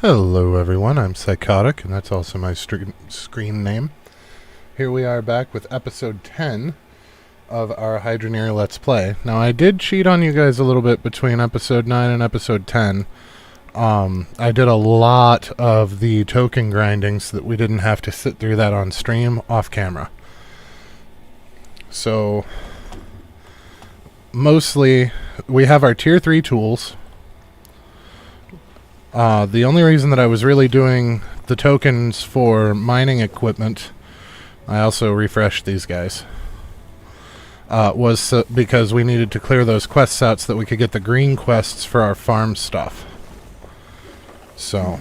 Hello everyone, I'm Psychotic, and that's also my screen name. Here we are back with episode 10 of our Hydroneer Let's Play. Now I did cheat on you guys a little bit between episode 9 and episode 10. I did a lot of the token grinding so that we didn't have to sit through that on stream off camera. So, mostly, we have our tier 3 tools. The only reason that I was really doing the tokens for mining equipment, I also refreshed these guys, was because we needed to clear those quests out so that we could get the green quests for our farm stuff. So,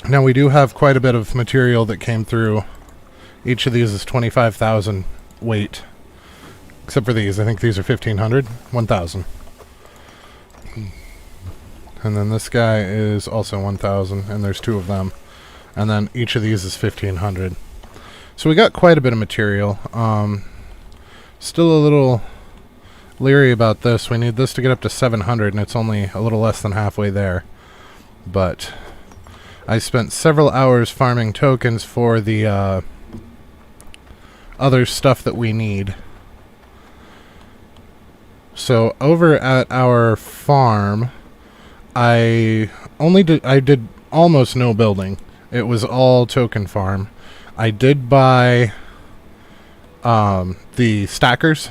now we do have quite a bit of material that came through. Each of these is 25,000 weight. Except for these, I think these are 1,500, 1,000. And then this guy is also 1,000, and there's two of them. And then each of these is 1,500. So we got quite a bit of material. Still a little leery about this. We need this to get up to 700, and it's only a little less than halfway there. But I spent several hours farming tokens for the other stuff that we need. So over at our farm, I did almost no building. It was all token farm. I did buy the stackers,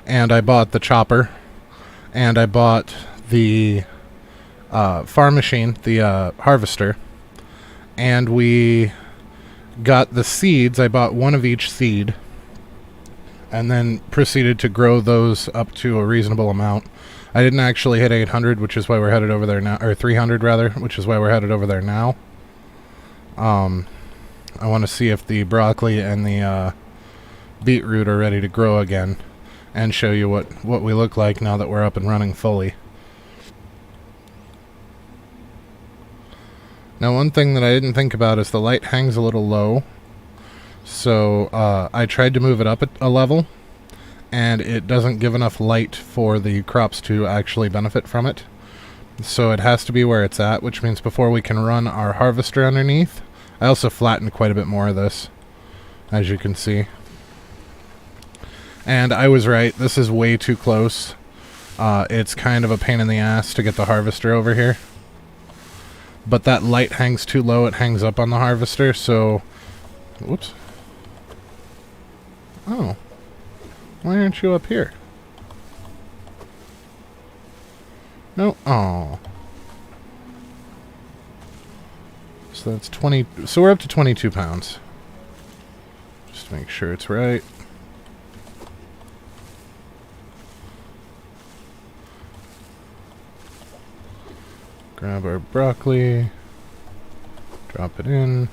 and I bought the chopper, and I bought the farm machine, the harvester, and we got the seeds. I bought one of each seed, and then proceeded to grow those up to a reasonable amount. I didn't actually hit 800, which is why we're headed over there now, or 300 rather, which is why we're headed over there now. I want to see if the broccoli and the beetroot are ready to grow again, and show you what we look like now that we're up and running fully. Now, one thing that I didn't think about is the light hangs a little low. So I tried to move it up a level, and it doesn't give enough light for the crops to actually benefit from it. So it has to be where it's at, which means before we can run our harvester underneath. I also flattened quite a bit more of this, as you can see. And I was right, this is way too close. It's kind of a pain in the ass to get the harvester over here. But that light hangs too low, it hangs up on the harvester, so... Whoops. Oh. Why aren't you up here? No. Oh. So that's 20... So we're up to 22 pounds. Just to make sure it's right. Grab our broccoli. Drop it in.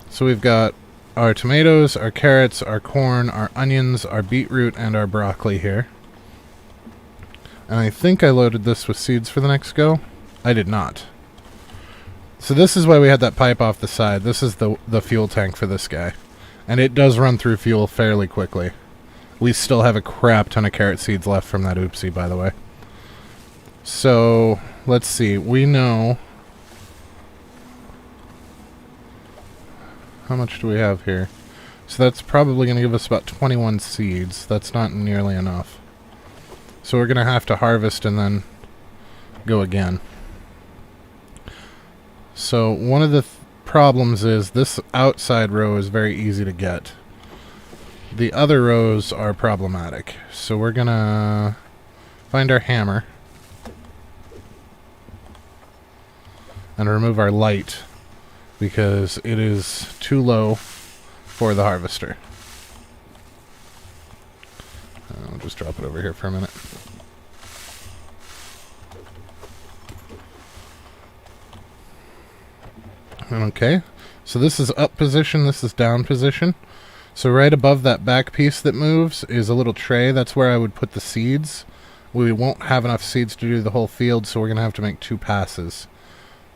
So we've got our tomatoes, our carrots, our corn, our onions, our beetroot, and our broccoli here. And I think I loaded this with seeds for the next go. I did not. So this is why we had that pipe off the side. This is the fuel tank for this guy. And it does run through fuel fairly quickly. We still have a crap ton of carrot seeds left from that oopsie, by the way. So, let's see. We know... How much do we have here? So that's probably going to give us about 21 seeds. That's not nearly enough. So we're going to have to harvest and then go again. So one of the problems is this outside row is very easy to get. The other rows are problematic. So we're going to find our hammer and remove our light, because it is too low for the harvester. I'll just drop it over here for a minute. Okay, so this is up position, this is down position. So right above that back piece that moves is a little tray. That's where I would put the seeds. We won't have enough seeds to do the whole field, so we're going to have to make 2 passes.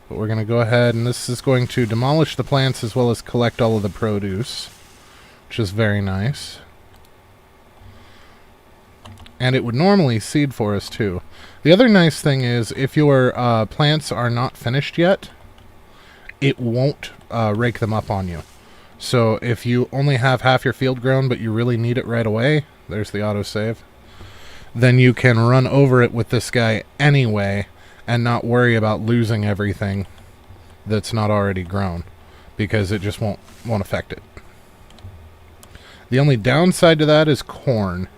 But we're going to go ahead, and this is going to demolish the plants as well as collect all of the produce, which is very nice. And it would normally seed for us too. The other nice thing is if your plants are not finished yet, it won't rake them up on you. So if you only have half your field grown but you really need it right away, there's the autosave, then you can run over it with this guy anyway and not worry about losing everything that's not already grown, because it just won't affect it. The only downside to that is corn.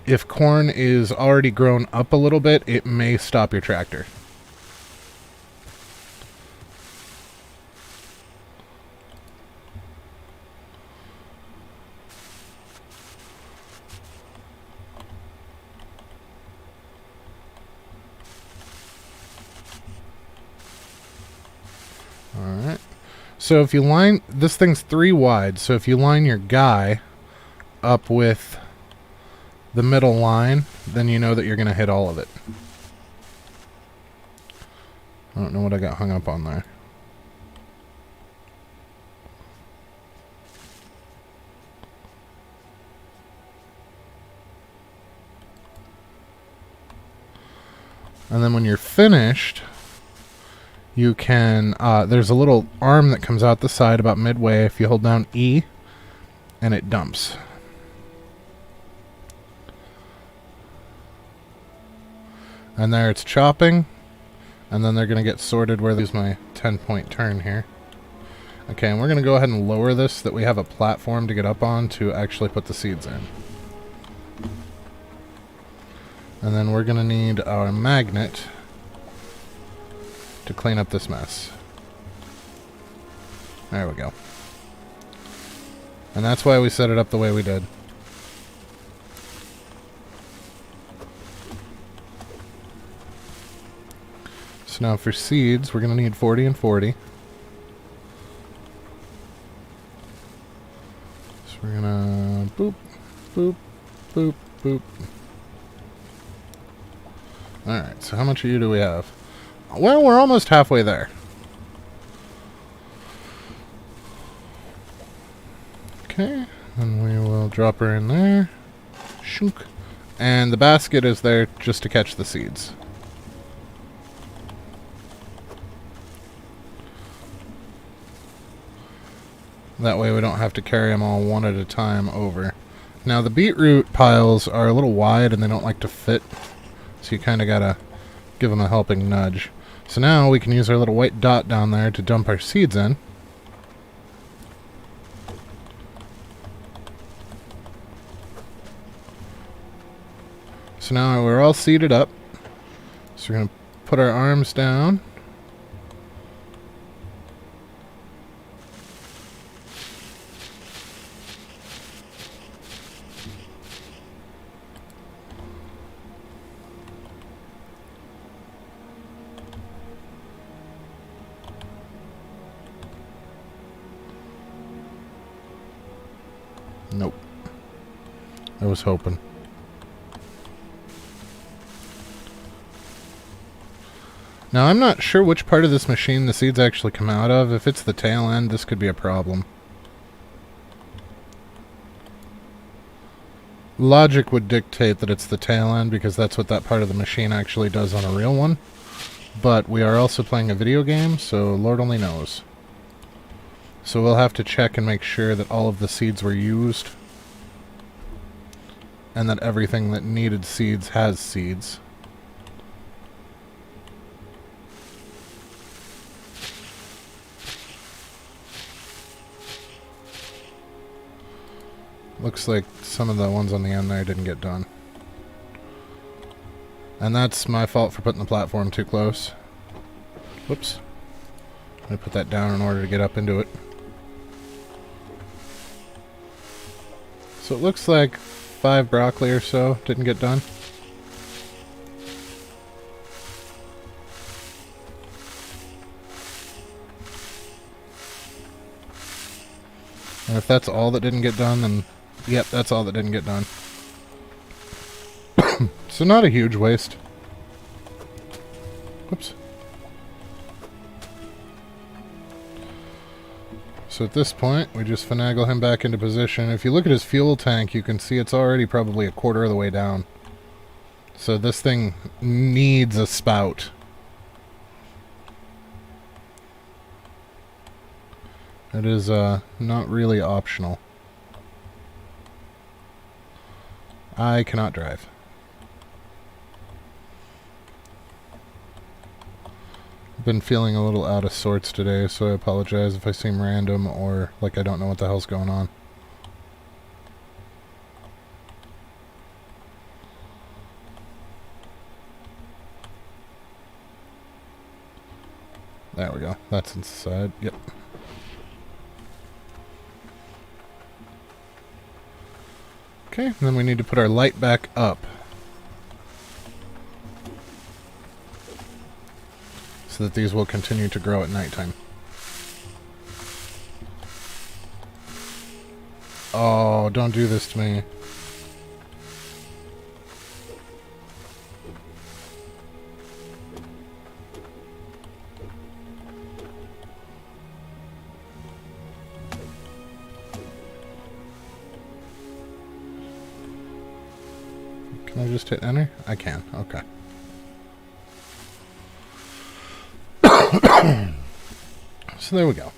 If corn is already grown up a little bit, it may stop your tractor. Alright. So if you line... This thing's 3 wide, so if you line your guy up with the middle line, then you know that you're going to hit all of it. I don't know what I got hung up on there. And then when you're finished, you can... there's a little arm that comes out the side about midway if you hold down E, and it dumps. And there it's chopping, and then they're going to get sorted where there's my 10-point turn here. Okay, and we're going to go ahead and lower this so that we have a platform to get up on to actually put the seeds in. And then we're going to need our magnet to clean up this mess. There we go. And that's why we set it up the way we did. So now for seeds, we're going to need 40 and 40. So we're going to boop, boop, boop, boop. Alright, so how much of you do we have? Well, we're almost halfway there. Okay, and we will drop her in there. Shunk. And the basket is there just to catch the seeds. That way we don't have to carry them all one at a time over. Now the beetroot piles are a little wide and they don't like to fit, so you kind of gotta give them a helping nudge. So now we can use our little white dot down there to dump our seeds in. So now we're all seeded up. So we're going to put our arms down. Nope. I was hoping. Now, I'm not sure which part of this machine the seeds actually come out of. If it's the tail end, this could be a problem. Logic would dictate that it's the tail end because that's what that part of the machine actually does on a real one. But we are also playing a video game, so Lord only knows. So we'll have to check and make sure that all of the seeds were used. And that everything that needed seeds has seeds. Looks like some of the ones on the end there didn't get done. And that's my fault for putting the platform too close. Whoops. I put that down in order to get up into it. So it looks like 5 broccoli or so didn't get done. And if that's all that didn't get done, then yep, that's all that didn't get done. So not a huge waste. Whoops. So at this point, we just finagle him back into position. If you look at his fuel tank, you can see it's already probably a quarter of the way down. So this thing needs a spout. It is not really optional. I cannot drive. I've been feeling a little out of sorts today, so I apologize if I seem random or like I don't know what the hell's going on. There we go. That's inside. Yep. Okay, and then we need to put our light back up. So that these will continue to grow at nighttime. Oh, don't do this to me. Can I just hit enter? I can. Okay. So there we go.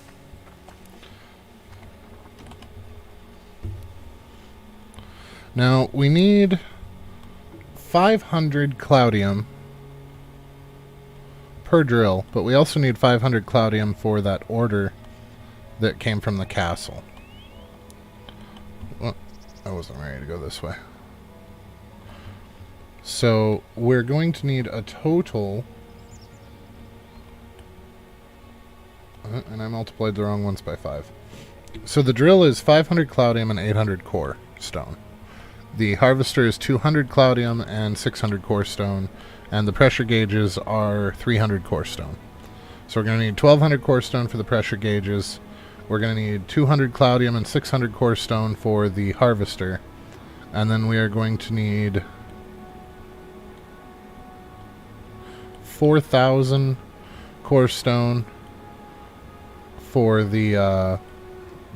Now we need 500 cloudium per drill, but we also need 500 cloudium for that order that came from the castle. Well, I wasn't ready to go this way. So we're going to need a total... and I multiplied the wrong ones by 5. So the drill is 500 cloudium and 800 core stone. The harvester is 200 cloudium and 600 core stone, and the pressure gauges are 300 core stone. So we're going to need 1200 core stone for the pressure gauges. We're going to need 200 cloudium and 600 core stone for the harvester. And then we are going to need 4,000 core stone for the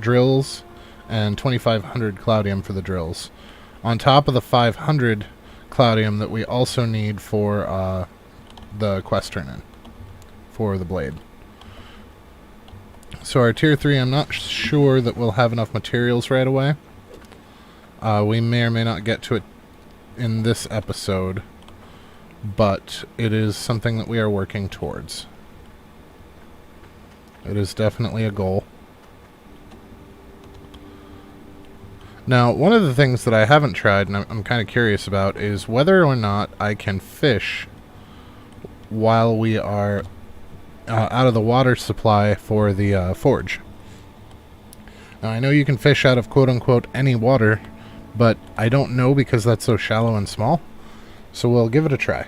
drills and 2,500 cloudium for the drills. On top of the 500 cloudium that we also need for the quest turn-in for the blade. So our tier 3, I'm not sure that we'll have enough materials right away. We may or may not get to it in this episode, but it is something that we are working towards. It is definitely a goal. Now, one of the things that I haven't tried, and I'm kind of curious about, is whether or not I can fish while we are out of the water supply for the forge. Now, I know you can fish out of quote-unquote any water, but I don't know because that's so shallow and small. So we'll give it a try.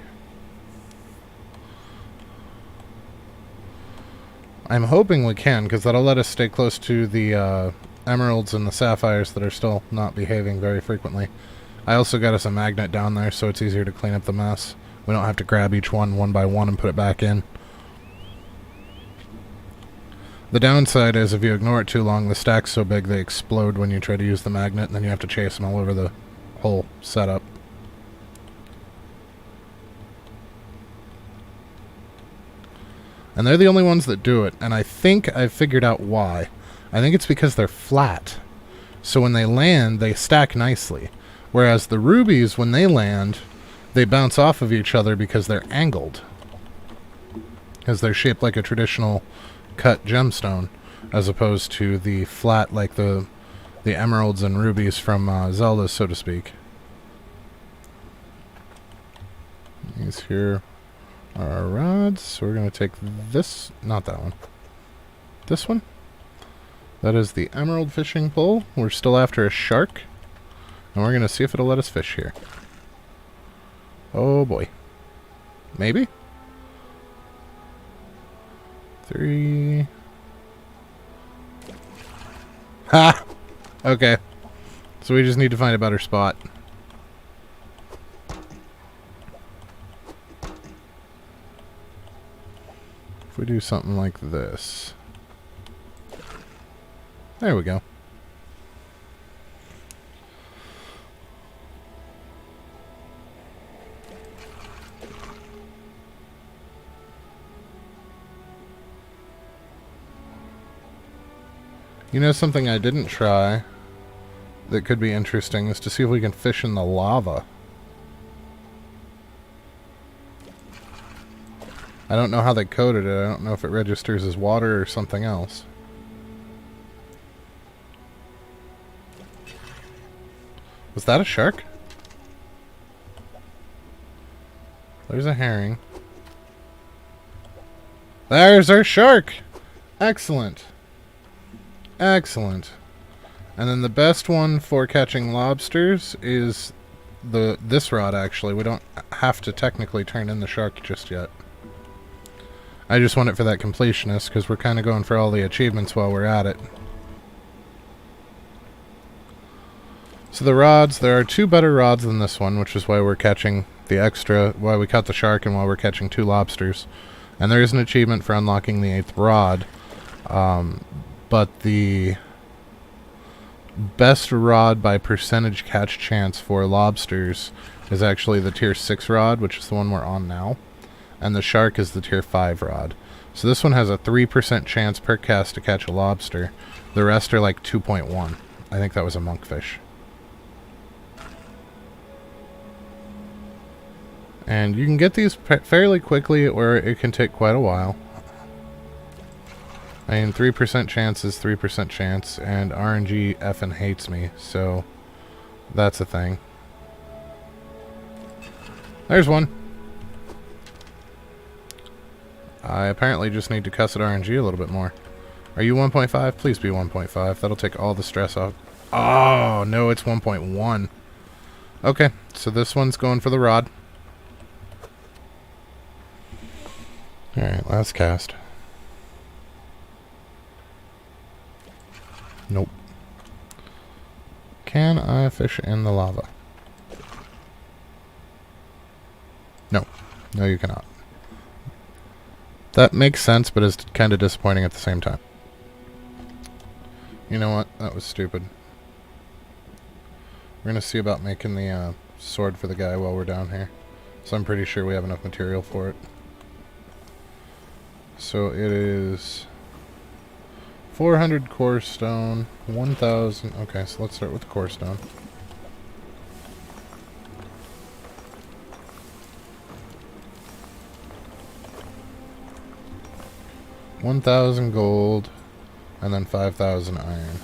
I'm hoping we can, because that'll let us stay close to the emeralds and the sapphires that are still not behaving very frequently. I also got us a magnet down there, so it's easier to clean up the mess. We don't have to grab each one by one and put it back in. The downside is if you ignore it too long, the stack's so big they explode when you try to use the magnet, and then you have to chase them all over the whole setup. And they're the only ones that do it, and I think I've figured out why. I think it's because they're flat. So when they land, they stack nicely. Whereas the rubies, when they land, they bounce off of each other because they're angled. Because they're shaped like a traditional cut gemstone, as opposed to the flat like the emeralds and rubies from Zelda, so to speak. These here are our rods, so we're going to take this, not that one, this one. That is the emerald fishing pole. We're still after a shark, and we're going to see if it'll let us fish here. Oh boy. Maybe? 3. Ha! Okay. So we just need to find a better spot. If we do something like this. There we go. You know, something I didn't try that could be interesting is to see if we can fish in the lava. I don't know how they coded it. I don't know if it registers as water or something else. Was that a shark? There's a herring. There's our shark! Excellent. Excellent. And then the best one for catching lobsters is this rod, actually. We don't have to technically turn in the shark just yet. I just want it for that completionist, because we're kind of going for all the achievements while we're at it. So the rods, there are 2 better rods than this one, which is why we're catching the extra, why we caught the shark and why we're catching 2 lobsters. And there is an achievement for unlocking the 8th rod. But the best rod by percentage catch chance for lobsters is actually the tier 6 rod, which is the one we're on now. And the shark is the tier 5 rod. So this one has a 3% chance per cast to catch a lobster. The rest are like 2.1. I think that was a monkfish. And you can get these fairly quickly, or it can take quite a while. I mean, 3% chance is 3% chance, and RNG effing hates me, so that's a thing. There's one. I apparently just need to cuss at RNG a little bit more. Are you 1.5? Please be 1.5. That'll take all the stress off. Oh, no, it's 1.1. Okay, so this one's going for the rod. Alright, last cast. Nope. Can I fish in the lava? No. No, you cannot. That makes sense, but is kind of disappointing at the same time. You know what? That was stupid. We're going to see about making the sword for the guy while we're down here. So I'm pretty sure we have enough material for it. So it is 400 core stone, 1,000. Okay, so let's start with the core stone. $1,000 gold, and then 5,000 iron.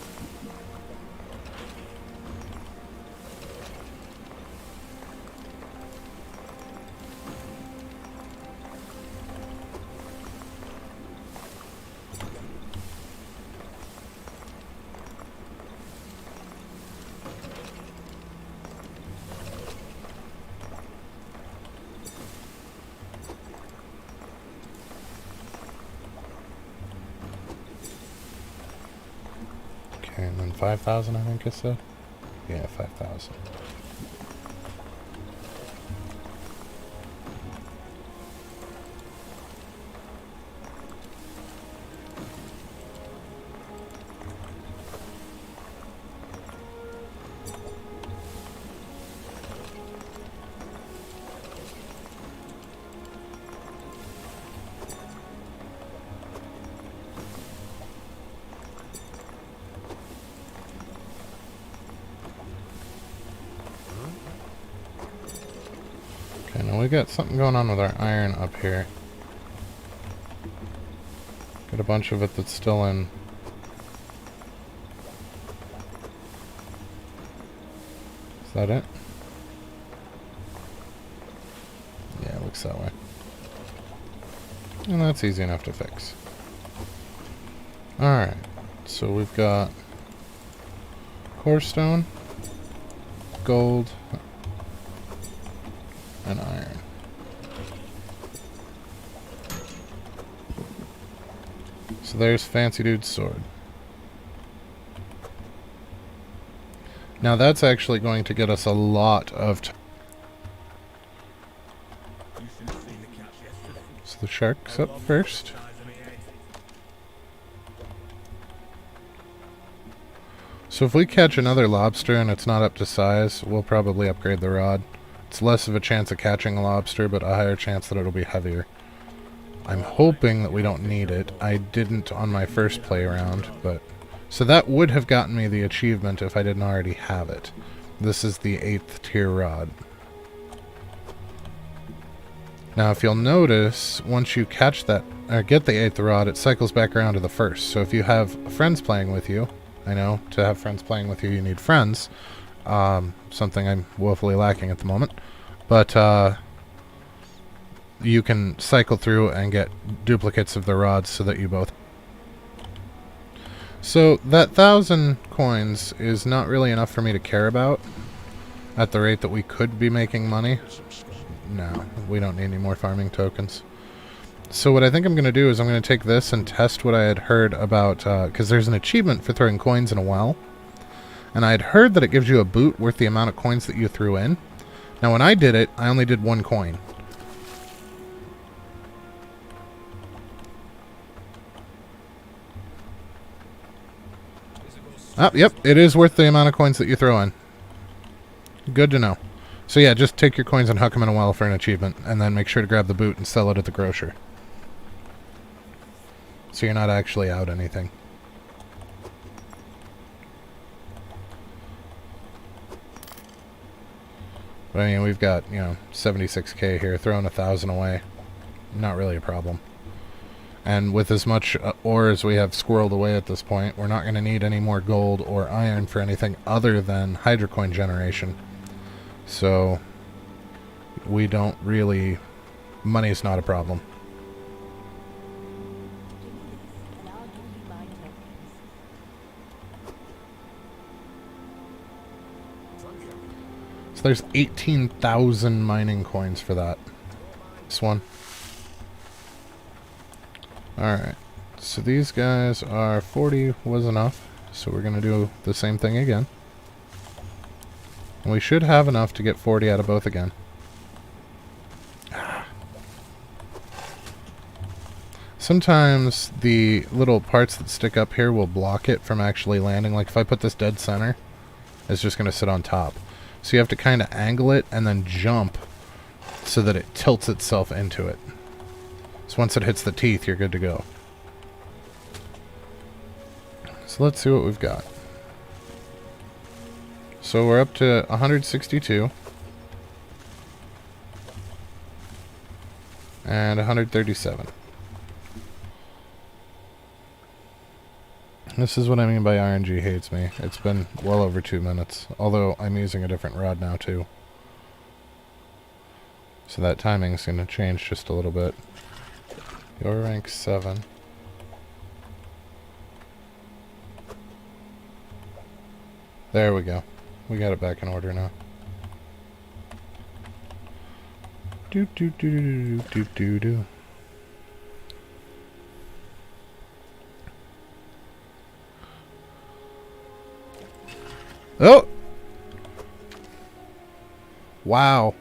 Okay, and then 5,000 I think I said? Yeah, 5,000. Okay, now we got something going on with our iron up here. Got a bunch of it that's still in. Is that it? Yeah, it looks that way. And that's easy enough to fix. Alright, so we've got core stone, gold, and iron. So there's Fancy Dude's sword. Now that's actually going to get us a lot of time. So the shark's up first. So if we catch another lobster and it's not up to size, we'll probably upgrade the rod. It's less of a chance of catching a lobster, but a higher chance that it'll be heavier. I'm hoping that we don't need it. I didn't on my first play around, but So that would have gotten me the achievement if I didn't already have it. This is the 8th tier rod. Now, if you'll notice, once you catch that, or get the 8th rod, it cycles back around to the 1st. So if you have friends playing with you, I know, to have friends playing with you, you need friends. Something I'm woefully lacking at the moment. But, you can cycle through and get duplicates of the rods so that you both... So, that 1,000 coins is not really enough for me to care about at the rate that we could be making money. No, we don't need any more farming tokens. So what I think I'm going to do is I'm going to take this and test what I had heard about, because there's an achievement for throwing coins in a well. And I had heard that it gives you a boot worth the amount of coins that you threw in. Now when I did it, I only did 1 coin. Oh, yep, it is worth the amount of coins that you throw in. Good to know. So yeah, just take your coins and huck them in a well for an achievement, and then make sure to grab the boot and sell it at the grocer. So you're not actually out anything. But I mean, we've got, 76k here, throwing 1,000 away. Not really a problem. And with as much ore as we have squirreled away at this point, we're not going to need any more gold or iron for anything other than hydrocoin generation. So, we don't really... Money's not a problem. So there's 18,000 mining coins for that. This one. Alright. So these guys are 40 was enough. So we're going to do the same thing again. And we should have enough to get 40 out of both again. Sometimes the little parts that stick up here will block it from actually landing. Like if I put this dead center, it's just going to sit on top. So you have to kind of angle it and then jump so that it tilts itself into it. So once it hits the teeth, you're good to go. So let's see what we've got. So we're up to 162. And 137. This is what I mean by RNG hates me. It's been well over 2 minutes. Although I'm using a different rod now too. So that timing's going to change just a little bit. You're rank 7. There we go. We got it back in order now. Do do do do do do do. Oh! Wow.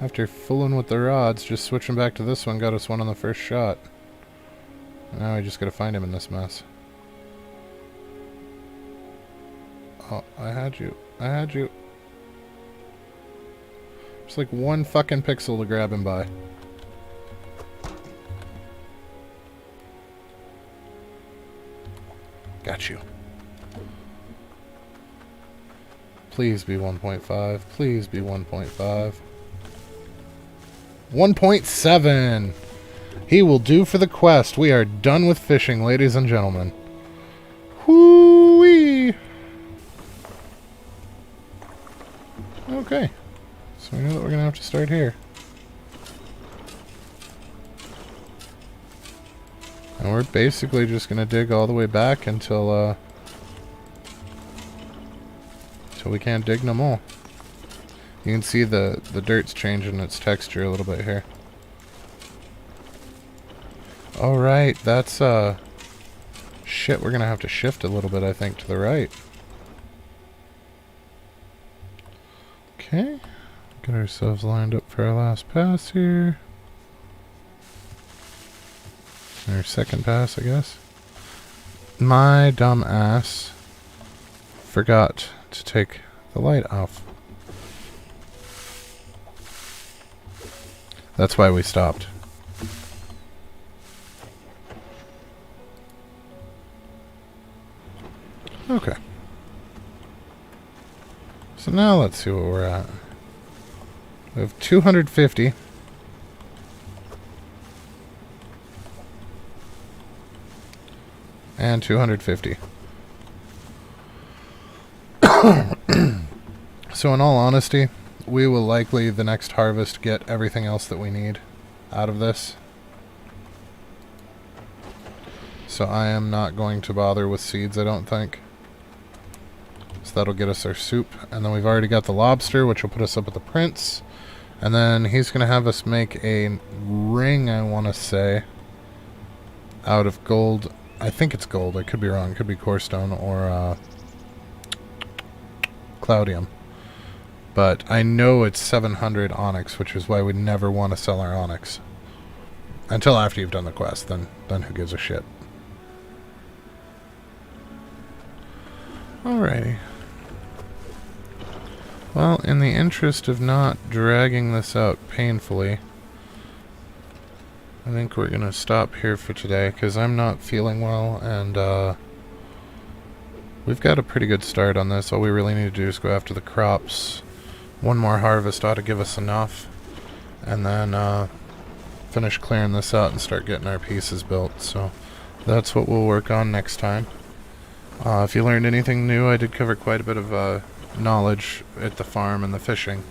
After fooling with the rods, just switching back to this one got us one on the first shot. Now we just gotta find him in this mess. Oh, I had you. I had you. It's like one fucking pixel to grab him by. Got you. Please be 1.5. Please be 1.5. 1.7! He will do for the quest. We are done with fishing, ladies and gentlemen. Whoo-wee! Okay. So we know that we're going to have to start here. And we're basically just going to dig all the way back until we can't dig no more. You can see the dirt's changing its texture a little bit here. Alright, that's shit, we're gonna have to shift a little bit, I think, to the right. Okay. Get ourselves lined up for our last pass here. Our second pass, I guess. My dumb ass forgot to take the light off. That's why we stopped. Okay. So now let's see what we're at. We have 250. And 250. So in all honesty, we will likely the next harvest get everything else that we need out of this. So I am not going to bother with seeds, I don't think. So that'll get us our soup. And then we've already got the lobster, which will put us up at the Prince. And then he's going to have us make a ring, I want to say, out of gold. I think it's gold. I could be wrong. It could be corestone or cloudium. But I know it's 700 onyx, which is why we never want to sell our onyx. Until after you've done the quest, then who gives a shit. Alrighty. Well, in the interest of not dragging this out painfully, I think we're going to stop here for today, because I'm not feeling well, and we've got a pretty good start on this. All we really need to do is go after the crops. One more harvest ought to give us enough, and then finish clearing this out and start getting our pieces built. So that's what we'll work on next time. If you learned anything new, I did cover quite a bit of knowledge at the farm and the fishing.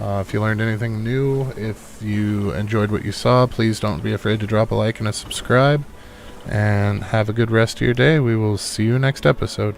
If you learned anything new, if you enjoyed what you saw, please don't be afraid to drop a like and a subscribe. And have a good rest of your day. We will see you next episode.